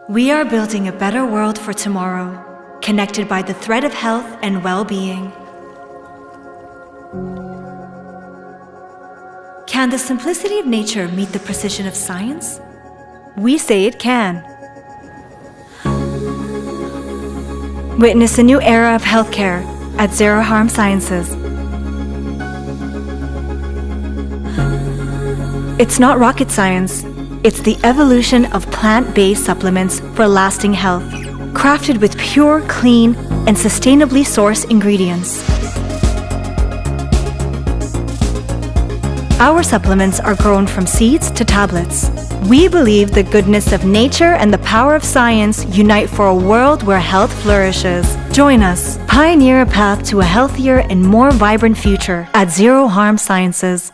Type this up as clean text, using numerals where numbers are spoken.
We are building a better world for tomorrow, connected by the thread of health and well-being. Can the simplicity of nature meet the precision of science? We say it can. Witness a new era of healthcare at ZEROHARM Sciences. It's not rocket science. It's the evolution of plant-based supplements for lasting health, crafted with pure, clean, and sustainably sourced ingredients. Our supplements are grown from seeds to tablets. We believe the goodness of nature and the power of science unite for a world where health flourishes. Join us, pioneer a path to a healthier and more vibrant future at ZEROHARM Sciences.